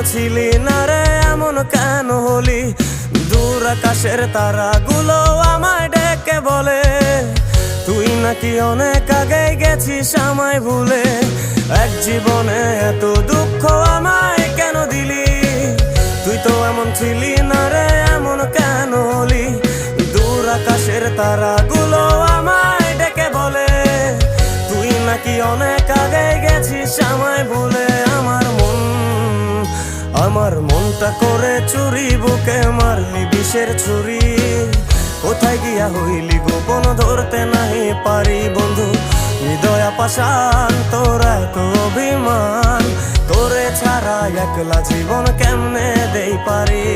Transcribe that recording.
ছিলি না রে এমন কেন হলি? দূর আকাশের তারাগুলো আমায় ডেকে বলে তুই নাকি অনেক আগে গেছিস আমায় ভুলে। এক জীবনে এত দুঃখ আমায় কেন দিলি? তুই তো এমন ছিলি না রে এমন কেন হলি? দূর আকাশের তারাগুলো আমায় ডেকে বলে তুই নাকি অনেক আগে গেছিস আমায় ভুলে। আমার মনটা করে চুরি, বুকে মারলি বিষের ছুরি। কোথায় গিয়া হইলি গোপন ধরতে নাহি পারি বন্ধু। হৃদয়া পাষাণ তোর এত অভিমান, তোরে ছাড়া একলা জীবন কেমনে দেই পারি?